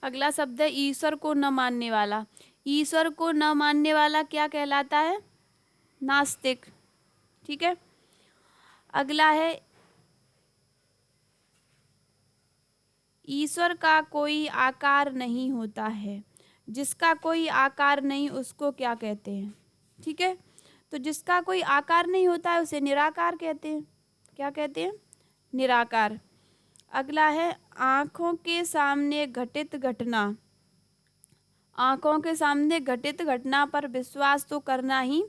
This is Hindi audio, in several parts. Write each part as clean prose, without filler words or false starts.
अगला शब्द है ईश्वर को न मानने वाला। ईश्वर को न मानने वाला क्या कहलाता है? नास्तिक। ठीक है। अगला है ईश्वर का कोई आकार नहीं होता है। जिसका कोई आकार नहीं उसको क्या कहते हैं? ठीक है। तो जिसका कोई आकार नहीं होता है उसे निराकार कहते हैं। क्या कहते हैं? निराकार। अगला है आँखों के सामने घटित घटना। आँखों के सामने घटित घटना पर विश्वास तो करना ही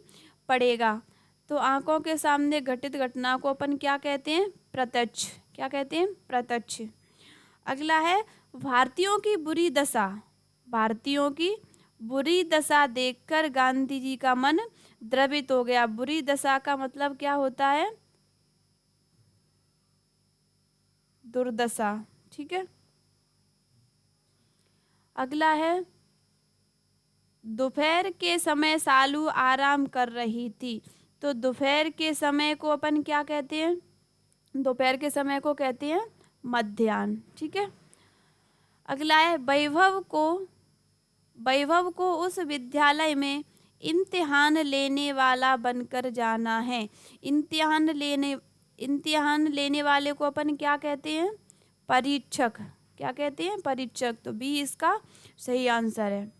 पड़ेगा। तो आँखों के सामने घटित घटना को अपन क्या कहते हैं? प्रत्यक्ष। क्या कहते हैं? प्रत्यक्ष। अगला है भारतीयों की बुरी दशा। भारतीयों की बुरी दशा देखकर गांधी जी का मन द्रवित हो गया। बुरी दशा का मतलब क्या होता है? दुर्दशा। ठीक है। अगला है दोपहर के समय सालू आराम कर रही थी। तो दोपहर के समय को अपन क्या कहते हैं? दोपहर के समय को कहते हैं मध्याह्न। ठीक है। अगला है वैभव को उस विद्यालय में इम्तिहान लेने वाला बनकर जाना है। इम्तिहान लेने वाले को अपन क्या कहते हैं? परीक्षक। क्या कहते हैं? परीक्षक। तो बी इसका सही आंसर है।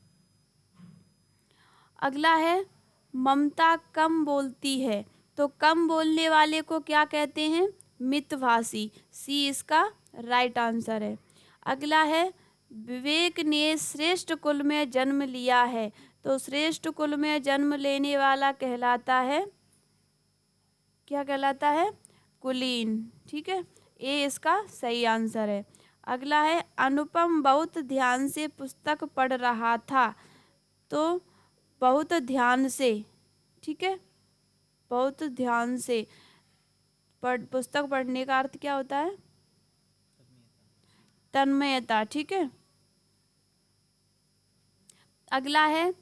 अगला है ममता कम बोलती है। तो कम बोलने वाले को क्या कहते हैं? मितभाषी। सी इसका राइट आंसर है। अगला है विवेक ने श्रेष्ठ कुल में जन्म लिया है। तो श्रेष्ठ कुल में जन्म लेने वाला कहलाता है, क्या कहलाता है? कुलीन। ठीक है। ए इसका सही आंसर है। अगला है अनुपम बहुत ध्यान से पुस्तक पढ़ रहा था। तो बहुत ध्यान से। ठीक है। बहुत ध्यान से पुस्तक पढ़ने का अर्थ क्या होता है? तन्मयता। ठीक है। अगला है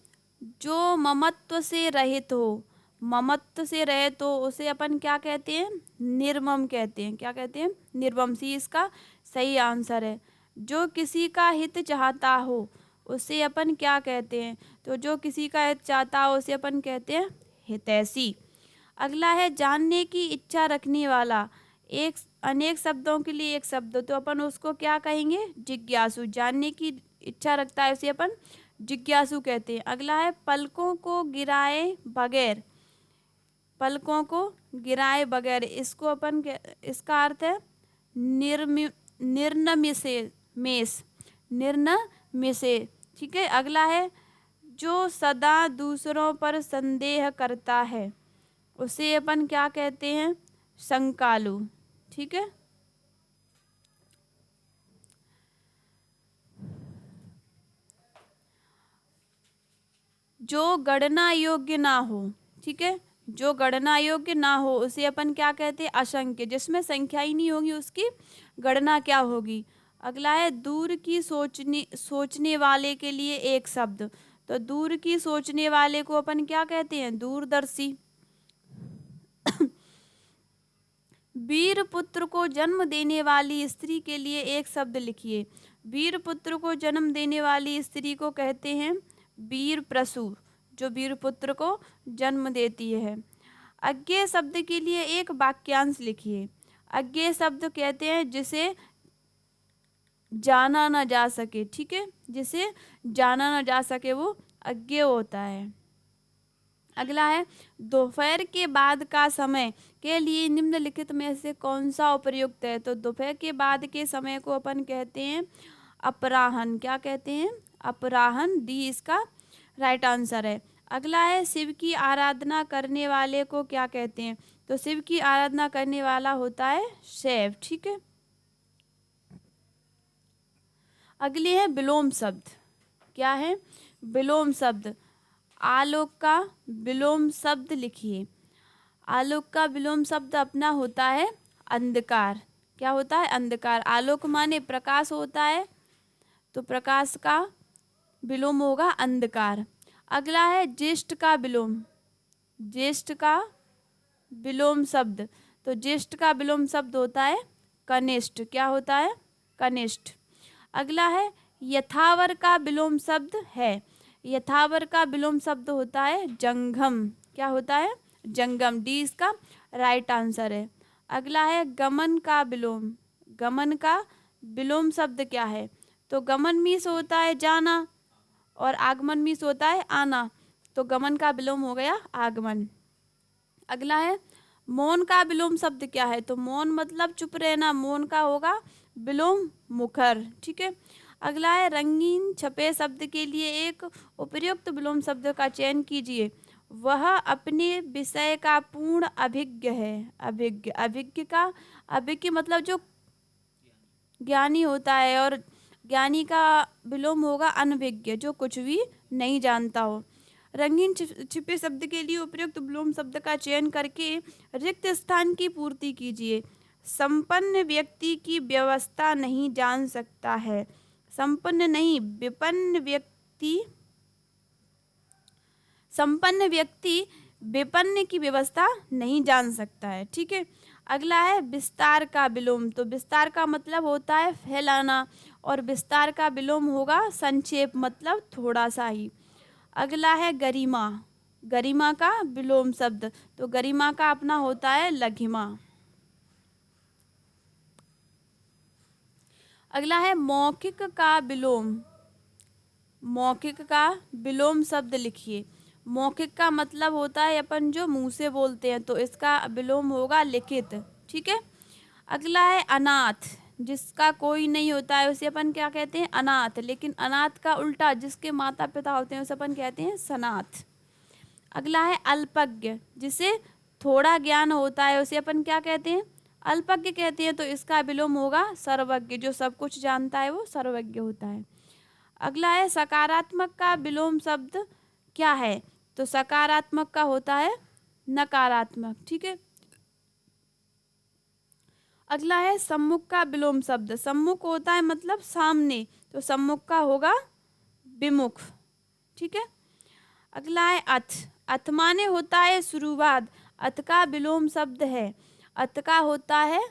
जो ममत्व से रहित हो। ममत्व से रहित हो उसे अपन क्या कहते हैं? निर्मम कहते हैं। क्या कहते हैं? निर्मम। सी इसका सही आंसर है। जो किसी का हित चाहता हो उसे अपन क्या कहते हैं? तो जो किसी का हित चाहता हो उसे अपन कहते हैं हितैषी। अगला है जानने की इच्छा रखने वाला। एक अनेक शब्दों के लिए एक शब्द, तो अपन उसको क्या कहेंगे? जिज्ञासु। जानने की इच्छा रखता है उसे अपन जिज्ञासु कहते हैं। अगला है पलकों को गिराए बगैर। पलकों को गिराए बगैर इसको अपन इसका अर्थ है निर्नमिषेश। निर्नमिषेश। ठीक है। अगला है जो सदा दूसरों पर संदेह करता है उसे अपन क्या कहते हैं? शंकालु। ठीक है। जो गणना योग्य ना हो। ठीक है। जो गणना योग्य ना हो उसे अपन क्या कहते हैं? असंख्य। जिसमें संख्या ही नहीं होगी उसकी गणना क्या होगी? अगला है दूर की सोचने वाले के लिए एक शब्द। तो दूर की सोचने वाले को अपन क्या कहते हैं? दूरदर्शी। वीर पुत्र को जन्म देने वाली स्त्री के लिए एक शब्द लिखिए। वीर पुत्र को जन्म देने वाली स्त्री को कहते हैं वीर प्रसू। जो वीर पुत्र को जन्म देती है। अज्ञेय शब्द के लिए एक वाक्यांश लिखिए। अज्ञेय शब्द कहते हैं जिसे जाना न जा सके। ठीक है। जिसे जाना न जा सके वो अज्ञेय होता है। अगला है दोपहर के बाद का समय के लिए निम्नलिखित में से कौन सा उपयुक्त है? तो दोपहर के बाद के समय को अपन कहते हैं अपराह्न। क्या कहते हैं? अपराह्न। डी इसका राइट आंसर है। अगला है शिव की आराधना करने वाले को क्या कहते हैं? तो शिव की आराधना करने वाला होता है शैव। ठीक है। अगली है विलोम शब्द। क्या है? विलोम शब्द। आलोक का विलोम शब्द लिखिए। आलोक का विलोम शब्द अपना होता है अंधकार। क्या होता है? अंधकार। आलोक माने प्रकाश होता है तो प्रकाश का विलोम होगा अंधकार। अगला है ज्येष्ठ का विलोम। ज्येष्ठ का विलोम शब्द। तो ज्येष्ठ का विलोम शब्द होता है कनिष्ठ। क्या होता है? कनिष्ठ। अगला है यथावर का विलोम शब्द है। यथावर का विलोम शब्द होता है जंगम। क्या होता है? जंगम। डी इसका राइट आंसर है। अगला है गमन का विलोम। गमन का विलोम शब्द क्या है? तो गमन मीन्स होता है जाना और आगमन मीन्स होता है आना, तो गमन का विलोम हो गया आगमन। अगला है मौन का विलोम शब्द क्या है? तो मौन मतलब चुप रहना, मौन का होगा विलोम मुखर। ठीक है। अगला है रंगीन छपे शब्द के लिए एक उपयुक्त विलोम शब्द का चयन कीजिए। वह अपने विषय का पूर्ण अभिज्ञ है। अभिज्ञ, अभिज्ञ का, अभिज्ञ मतलब जो ज्ञानी होता है, और ज्ञानी का विलोम होगा अनभिज्ञ, जो कुछ भी नहीं जानता हो। रंगीन छिपे शब्द के लिए उपयुक्त विलोम शब्द का चयन करके रिक्त स्थान की पूर्ति कीजिए। संपन्न व्यक्ति की व्यवस्था नहीं जान सकता है। संपन्न नहीं, विपन्न व्यक्ति, संपन्न व्यक्ति विपन्न की व्यवस्था नहीं जान सकता है। ठीक है। अगला है विस्तार का विलोम। तो विस्तार का मतलब होता है फैलाना, और विस्तार का विलोम होगा संक्षेप, मतलब थोड़ा सा ही। अगला है गरिमा। गरिमा का विलोम शब्द, तो गरिमा का अपना होता है लघिमा। अगला है मौखिक का विलोम। मौखिक का विलोम शब्द लिखिए। मौखिक का मतलब होता है अपन जो मुंह से बोलते हैं, तो इसका विलोम होगा लिखित। ठीक है। अगला है अनाथ। जिसका कोई नहीं होता है उसे अपन क्या कहते हैं? अनाथ। लेकिन अनाथ का उल्टा, जिसके माता पिता होते हैं, उसे अपन कहते हैं सनाथ। अगला है अल्पज्ञ। जिसे थोड़ा ज्ञान होता है उसे अपन क्या कहते हैं? अल्पज्ञ कहते हैं। तो इसका विलोम होगा सर्वज्ञ। जो सब कुछ जानता है वो सर्वज्ञ होता है। अगला है सकारात्मक का विलोम शब्द क्या है? तो सकारात्मक का होता है नकारात्मक। ठीक है। अगला है सम्मुख का विलोम शब्द। सम्मुख होता है मतलब सामने, तो सम्मुख का होगा विमुख। ठीक है। अगला है अथ। अथ माने होता है शुरुआत। अथ का विलोम शब्द है, अथ का होता है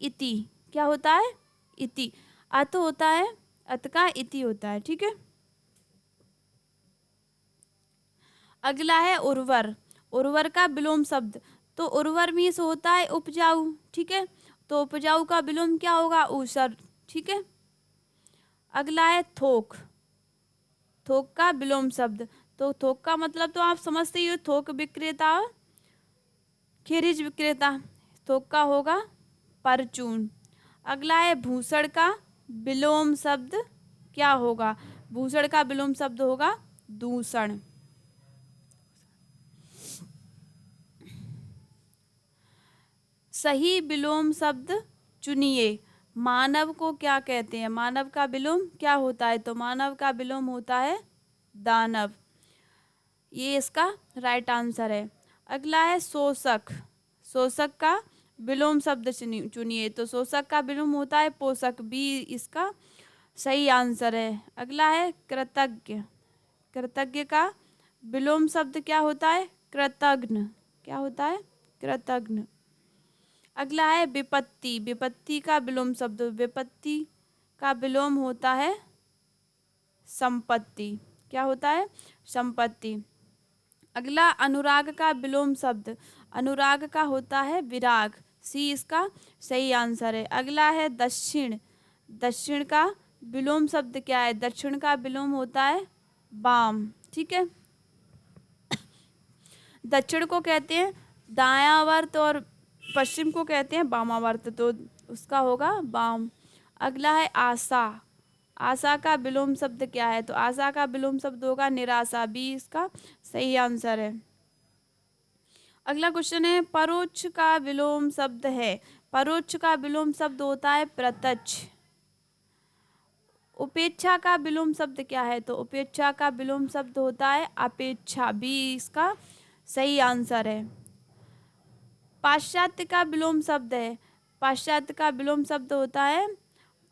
इति। क्या होता है? इति। अथ होता है, अथ का इति होता है। ठीक है। अगला है उर्वर। उर्वर का विलोम शब्द, तो उर्वर मीन्स होता है उपजाऊ। ठीक है। तो उपजाऊ का विलोम क्या होगा? ऊसर। ठीक है। अगला है थोक। थोक का विलोम शब्द, तो थोक का मतलब तो आप समझते ही हो, थोक विक्रेता, खेरीज विक्रेता। थोक का होगा परचून। अगला है भूषण का विलोम शब्द क्या होगा? भूषण का विलोम शब्द होगा दूषण। सही विलोम शब्द चुनिए। मानव को क्या कहते हैं? मानव का विलोम क्या होता है? तो मानव का विलोम होता है दानव। ये इसका राइट आंसर है। अगला है शोषक। शोषक का विलोम शब्द चुनिए। तो शोषक का विलोम होता है पोषक। बी इसका सही आंसर है। अगला है कृतज्ञ। कृतज्ञ का विलोम शब्द क्या होता है? कृतघ्न। क्या होता है? कृतघ्न। अगला है विपत्ति। विपत्ति का विलोम शब्द, विपत्ति का विलोम होता है संपत्ति। क्या होता है? संपत्ति। अगला अनुराग का विलोम शब्द, अनुराग का होता है विराग। सी इसका सही आंसर है। अगला है दक्षिण। दक्षिण का विलोम शब्द क्या है? दक्षिण का विलोम होता है वाम। ठीक है। दक्षिण को कहते हैं दायावर्त और पश्चिम को कहते हैं वामावर्त, तो उसका होगा वाम। अगला है आशा। आशा का विलोम शब्द क्या है? तो आशा का विलोम शब्द होगा निराशा। बी इसका सही आंसर है। अगला क्वेश्चन है परोक्ष का विलोम शब्द है। परोक्ष का विलोम शब्द होता है प्रत्यक्ष। उपेक्षा का विलोम शब्द क्या है? तो उपेक्षा का विलोम शब्द होता है अपेक्षा। बी इसका सही आंसर है। पाश्चात्य का विलोम शब्द है। पाश्चात्य का विलोम शब्द होता है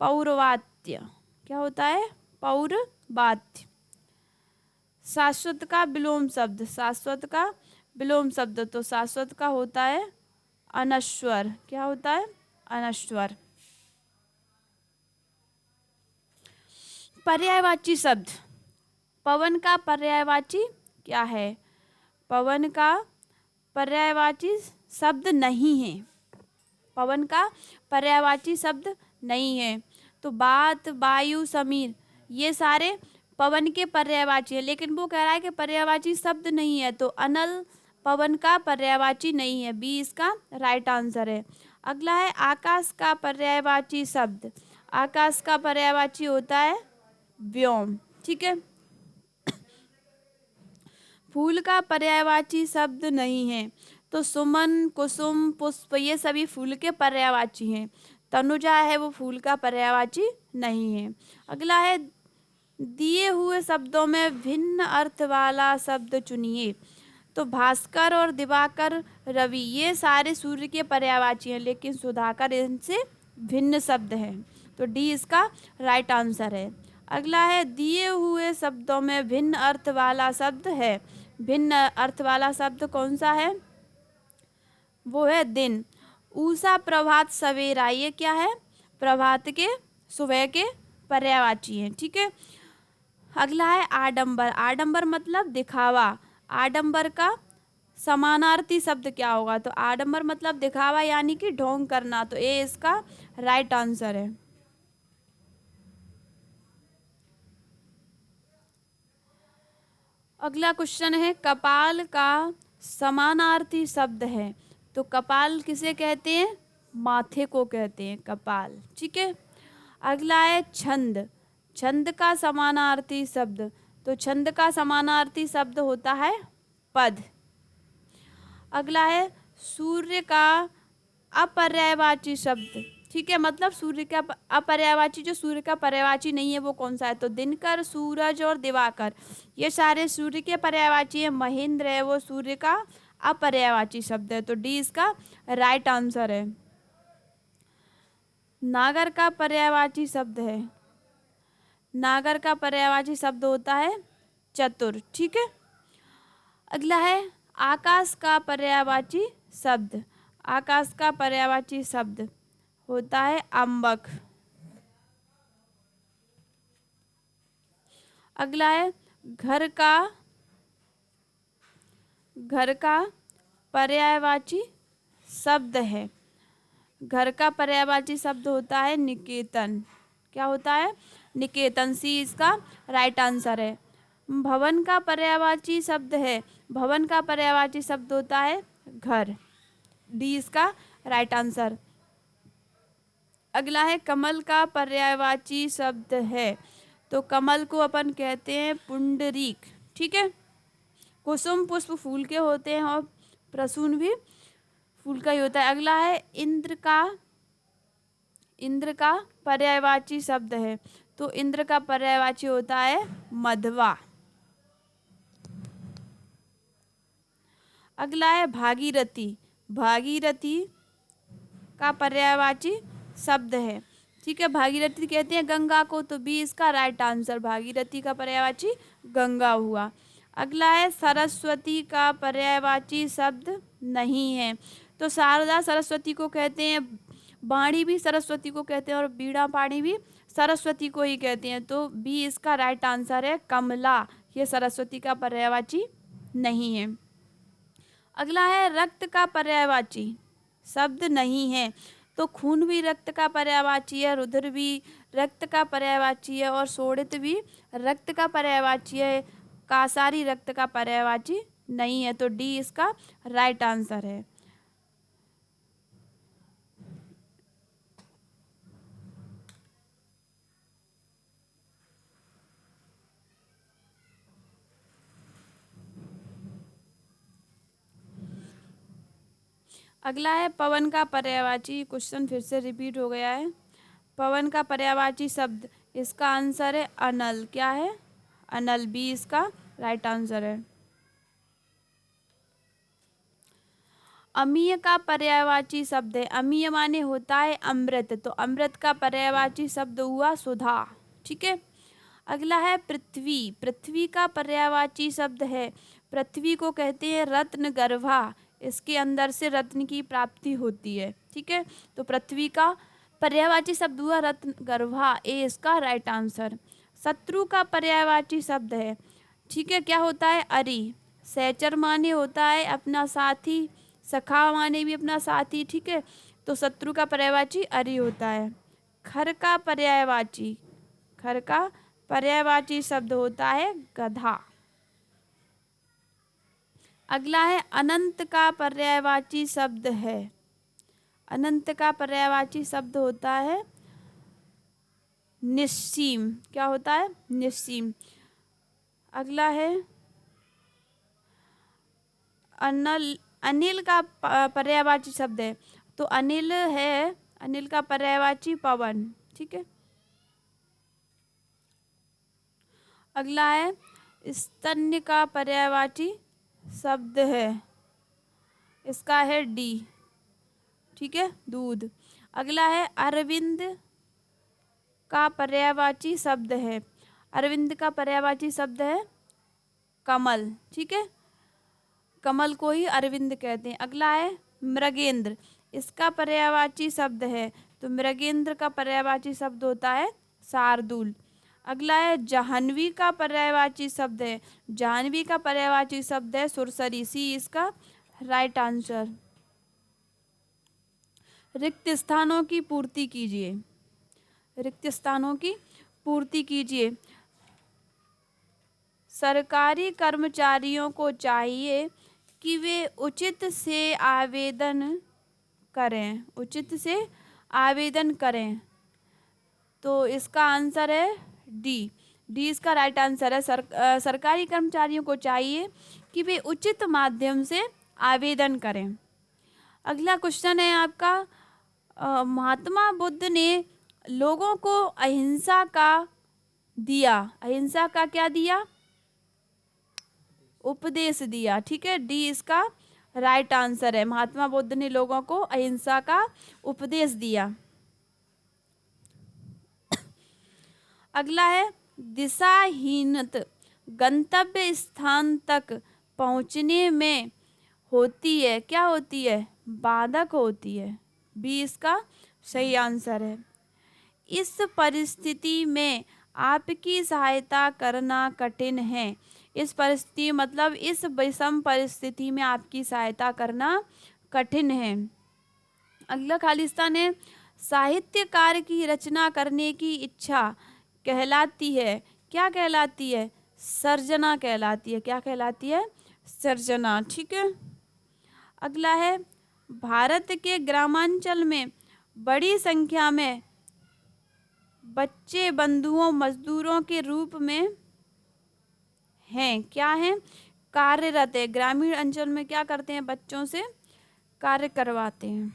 पौर्वात्य। क्या होता है? पौर्वात्य। शाश्वत का विलोम शब्द, शाश्वत का विलोम शब्द, तो शाश्वत का होता है अनश्वर। क्या होता है? अनश्वर। पर्यायवाची शब्द, पवन का पर्यायवाची क्या है? पवन का पर्यायवाची शब्द नहीं है। पवन का पर्यायवाची शब्द नहीं है। तो बात, वायु, समीर ये सारे पवन के पर्यायवाची है, लेकिन वो कह रहा है कि पर्यायवाची शब्द नहीं है, तो अनल पवन का पर्यायवाची नहीं है। बी इसका राइट आंसर है। अगला है आकाश का पर्यायवाची शब्द। आकाश का पर्यायवाची होता है व्योम। ठीक है। फूल का पर्यायवाची शब्द नहीं है, तो सुमन, कुसुम, पुष्प ये सभी फूल के पर्यायवाची हैं। तनुजा है वो फूल का पर्यायवाची नहीं है। अगला है दिए हुए शब्दों में भिन्न अर्थ वाला शब्द चुनिए। तो भास्कर और दिवाकर, रवि ये सारे सूर्य के पर्यायवाची हैं, लेकिन सुधाकर इनसे भिन्न शब्द है। तो डी इसका राइट आंसर है। अगला है दिए हुए शब्दों में भिन्न अर्थ वाला शब्द है। भिन्न अर्थ वाला शब्द कौन सा है? वो है दिन। उषा, प्रभात, सवेरा ये क्या है? प्रभात के, सुबह के पर्यायवाची हैं। ठीक है। अगला है आडंबर। आडंबर मतलब दिखावा। आडंबर का समानार्थी शब्द क्या होगा? तो आडंबर मतलब दिखावा यानी कि ढोंग करना। तो ए इसका राइट आंसर है। अगला क्वेश्चन है कपाल का समानार्थी शब्द है। तो कपाल किसे कहते हैं? माथे को कहते हैं कपाल। ठीक है। अगला है छंद। छंद का समानार्थी शब्द। तो छंद का समानार्थी शब्द होता है पद। अगला है सूर्य का अपर्यायवाची शब्द। ठीक है, मतलब सूर्य का अपर्यायवाची, जो सूर्य का पर्यायवाची नहीं है वो कौन सा है? तो दिनकर, सूरज और दिवाकर ये सारे सूर्य के पर्यायवाची है। महेंद्र है वो सूर्य का अपर्यायवाची शब्द है। तो डी इसका राइट आंसर है। नागर का पर्यायवाची शब्द है। नागर का पर्यायवाची शब्द होता है चतुर। ठीक है। अगला है आकाश का पर्यायवाची शब्द। आकाश का पर्यायवाची शब्द होता है अंबक। अगला है घर का, घर का पर्यायवाची शब्द है। घर का पर्यायवाची शब्द होता है निकेतन। क्या होता है? निकेतन। सी इसका राइट आंसर है। भवन का पर्यायवाची शब्द है। भवन का पर्यायवाची शब्द होता है घर। डी इसका राइट आंसर। अगला है कमल का पर्यायवाची शब्द है। तो कमल को अपन कहते हैं पुंडरीक। ठीक है। कुसुम पुष्प फूल के होते हैं और प्रसून भी फूल का ही होता है। अगला है इंद्र का, इंद्र का पर्यायवाची शब्द है। तो इंद्र का पर्यायवाची होता है मधवा। अगला है भागीरथी। भागीरथी का पर्यायवाची शब्द है। ठीक है। भागीरथी कहते हैं गंगा को। तो बी इसका राइट आंसर। भागीरथी का पर्यायवाची गंगा हुआ। अगला है सरस्वती का पर्यायवाची शब्द नहीं है। तो शारदा सरस्वती को कहते हैं, वाणी भी सरस्वती को कहते हैं और बीड़ा पाणी भी सरस्वती को ही कहते हैं। तो बी इसका राइट आंसर है कमला। ये सरस्वती का पर्यायवाची नहीं है। अगला है रक्त का पर्यायवाची शब्द नहीं है। तो खून भी रक्त का पर्यायवाची है, रुधिर भी रक्त का पर्यायवाची है और शोणित भी रक्त का पर्यायवाची है। कासारी रक्त का पर्यायवाची नहीं है। तो डी इसका राइट आंसर है। अगला है पवन का पर्यायवाची। क्वेश्चन फिर से रिपीट हो गया है। पवन का पर्यायवाची शब्द, इसका आंसर है अनल। क्या है? अनल। बी इसका राइट आंसर है। अमीय का पर्यायवाची शब्द है। अमीय माने होता है अमृत। तो अमृत का पर्यायवाची शब्द हुआ सुधा। ठीक है। अगला है पृथ्वी। पृथ्वी का पर्यायवाची शब्द है। पृथ्वी को कहते हैं रत्न गर्भा। इसके अंदर से रत्न की प्राप्ति होती है। ठीक है। तो पृथ्वी का पर्यायवाची शब्द हुआ रत्न गर्भा। ए इसका राइट आंसर। शत्रु का पर्यायवाची शब्द है, ठीक है, क्या होता है? अरि। सहचर माने होता है अपना साथी, सखा माने भी अपना साथी, ठीक है, तो शत्रु का पर्यायवाची अरि होता है। खर का पर्यायवाची, खर का पर्यायवाची शब्द होता है गधा। अगला है अनंत का पर्यायवाची शब्द है, अनंत का पर्यायवाची शब्द होता है निस्सीम। क्या होता है? निस्सीम। अगला है अनिल का पर्यायवाची शब्द है, तो अनिल है, अनिल का पर्यायवाची पवन, ठीक है। अगला है स्तन्य का पर्यायवाची शब्द है, इसका है डी, ठीक है, दूध। अगला है अरविंद का पर्यायवाची शब्द है, अरविंद का पर्यायवाची शब्द है कमल, ठीक है, कमल को ही अरविंद कहते हैं। अगला है मृगेंद्र, इसका पर्यायवाची शब्द है, तो मृगेंद्र का पर्यायवाची शब्द होता है शार्दूल। अगला है जाह्नवी का पर्यायवाची शब्द है, जाह्नवी का पर्यायवाची शब्द है सुरसरी, सी इसका राइट आंसर। रिक्त स्थानों की पूर्ति कीजिए, रिक्त स्थानों की पूर्ति कीजिए। सरकारी कर्मचारियों को चाहिए कि वे उचित से आवेदन करें, उचित से आवेदन करें, तो इसका आंसर है डी, डी इसका राइट आंसर है। सरकारी कर्मचारियों को चाहिए कि वे उचित माध्यम से आवेदन करें। अगला क्वेश्चन है आपका, महात्मा बुद्ध ने लोगों को अहिंसा का दिया, अहिंसा का क्या दिया? उपदेश दिया, ठीक है, डी इसका राइट आंसर है। महात्मा बुद्ध ने लोगों को अहिंसा का उपदेश दिया। अगला है दिशाहीनता गंतव्य स्थान तक पहुंचने में होती है, क्या होती है? बाधक होती है, बी इसका सही आंसर है। इस परिस्थिति में आपकी सहायता करना कठिन है, इस परिस्थिति मतलब इस विषम परिस्थिति में आपकी सहायता करना कठिन है। अगला खालिस्तान है साहित्यकार की रचना करने की इच्छा कहलाती है, क्या कहलाती है? सर्जना कहलाती है, क्या कहलाती है? सर्जना, ठीक है। अगला है भारत के ग्रामांचल में बड़ी संख्या में बच्चे बंधुओं मजदूरों के रूप में हैं, क्या हैं? कार्यरत है। ग्रामीण अंचल में क्या करते हैं? बच्चों से कार्य करवाते हैं।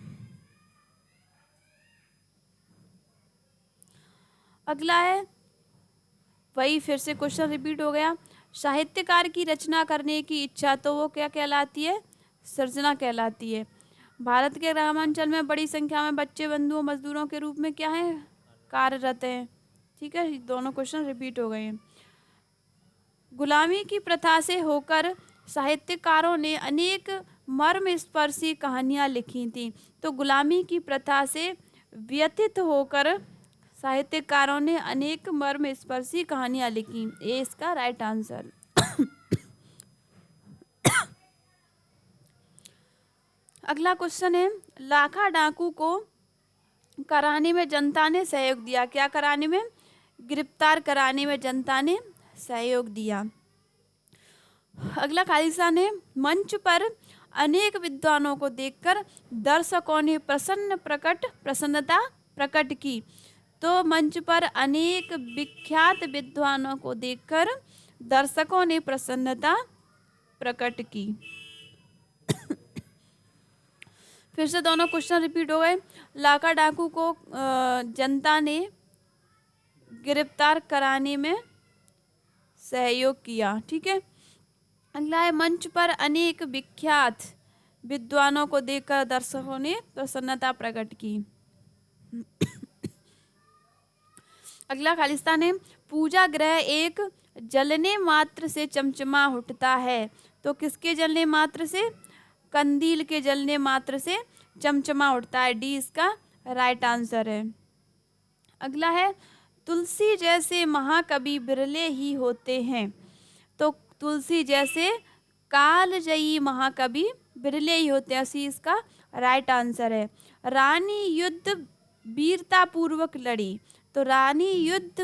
अगला है वही फिर से क्वेश्चन रिपीट हो गया, साहित्यकार की रचना करने की इच्छा, तो वो क्या कहलाती है? सर्जना कहलाती है। भारत के ग्रामांचल में बड़ी संख्या में बच्चे बंधुओं मजदूरों के रूप में क्या है? कार्यरत हैं, ठीक है, दोनों क्वेश्चन रिपीट हो गए हैं। गुलामी की प्रथा से होकर साहित्यकारों ने अनेक मर्मस्पर्शी कहानियां लिखी थी, तो गुलामी की प्रथा से व्यथित होकर साहित्यकारों ने अनेक मर्मस्पर्शी कहानियां लिखी, ये इसका राइट आंसर। अगला क्वेश्चन है लाखा डाकू को कराने में जनता ने सहयोग दिया, क्या कराने में? गिरफ्तार कराने में जनता ने सहयोग दिया। अगला खालिस्तान है मंच पर अनेक विद्वानों को देखकर दर्शकों ने प्रसन्नता प्रकट की, तो मंच पर अनेक विख्यात विद्वानों को देखकर दर्शकों ने प्रसन्नता प्रकट की। फिर से दोनों क्वेश्चन रिपीट हो गए। लाखा डाकू को जनता ने गिरफ्तार कराने में सहयोग किया, ठीक है। अगला है मंच पर अनेक विख्यात विद्वानों को देखकर दर्शकों ने प्रसन्नता प्रकट की। अगला खालिस्तान है पूजा ग्रह एक जलने मात्र से चमचमा उठता है, तो किसके जलने मात्र से? कंदील के जलने मात्र से चमचमा उठता है, डी इसका राइट आंसर है। अगला है तुलसी जैसे महाकवि बिरले ही होते हैं। तो तुलसी जैसे कालजयी महाकवि बिरले ही होते हैं, इसी इसका राइट आंसर है। रानी युद्ध वीरता पूर्वक लड़ी। तो रानी युद्ध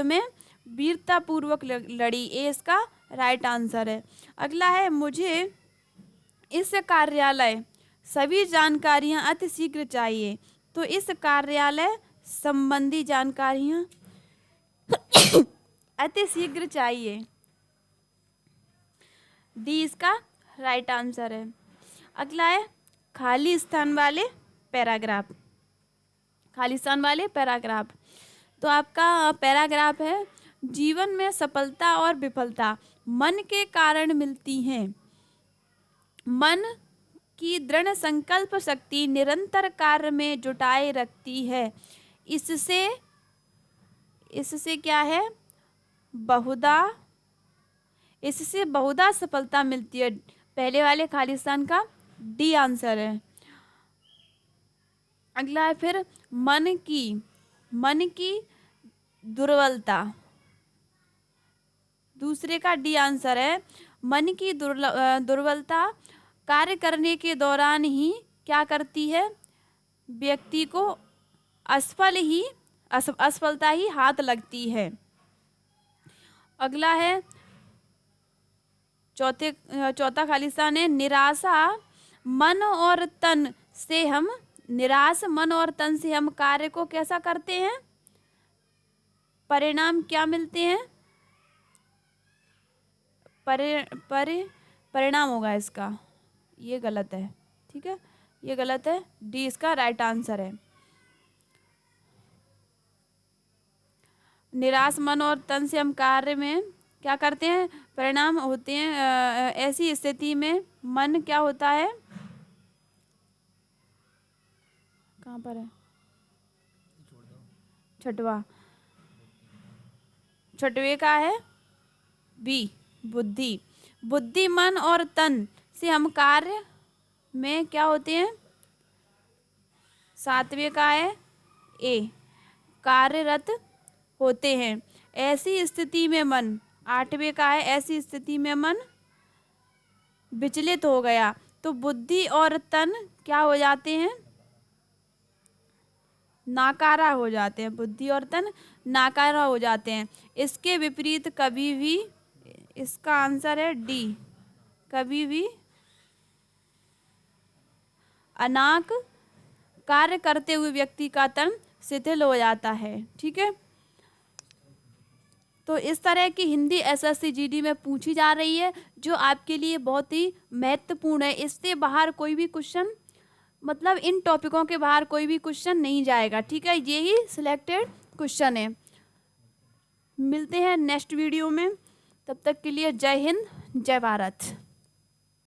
में वीरता पूर्वक लड़ी, ये इसका राइट आंसर है। अगला है, मुझे इस कार्यालय सभी जानकारियां अति शीघ्र चाहिए। तो इस कार्यालय संबंधी जानकारियां अति शीघ्र चाहिए, डी इसका राइट आंसर है। अगला है, खाली स्थान वाले पैराग्राफ। खाली स्थान वाले पैराग्राफ, तो आपका पैराग्राफ है, जीवन में सफलता और विफलता मन के कारण मिलती हैं। मन की दृढ़ संकल्प शक्ति निरंतर कार्य में जुटाए रखती है। इससे क्या है, इससे बहुधा सफलता मिलती है। पहले वाले खालिस्तान का डी आंसर है। अगला है फिर, मन की दुर्बलता, दूसरे का डी आंसर है। मन की दुर्बलता कार्य करने के दौरान ही क्या करती है, व्यक्ति को असफलता ही हाथ लगती है। अगला है, चौथा खालिस्तान है, निराश मन और तन से हम कार्य को कैसा करते हैं, परिणाम क्या मिलते हैं, परिणाम होगा इसका, ये गलत है, ठीक है, ये गलत है, डी इसका राइट आंसर है। निराश मन और तन से हम कार्य में क्या करते हैं, परिणाम होते हैं। ऐसी स्थिति में मन क्या होता है, कहाँ पर है, छठवे का है बी, बुद्धि मन और तन से हम कार्य में क्या होते हैं, सातवें का है ए, कार्यरत होते हैं। ऐसी स्थिति में मन, आठवें का है, ऐसी स्थिति में मन विचलित हो गया। तो बुद्धि और तन क्या हो जाते हैं, नाकारा हो जाते हैं, बुद्धि और तन नाकारा हो जाते हैं। इसके विपरीत कभी भी, इसका आंसर है डी, कभी भी अनाक कार्य करते हुए व्यक्ति का तन शिथिल हो जाता है, ठीक है। तो इस तरह की हिंदी एसएससी जीडी में पूछी जा रही है, जो आपके लिए बहुत ही महत्वपूर्ण है। इससे बाहर कोई भी क्वेश्चन, मतलब इन टॉपिकों के बाहर कोई भी क्वेश्चन नहीं जाएगा, ठीक है, यही सिलेक्टेड क्वेश्चन है। मिलते हैं नेक्स्ट वीडियो में, तब तक के लिए जय हिंद, जय भारत।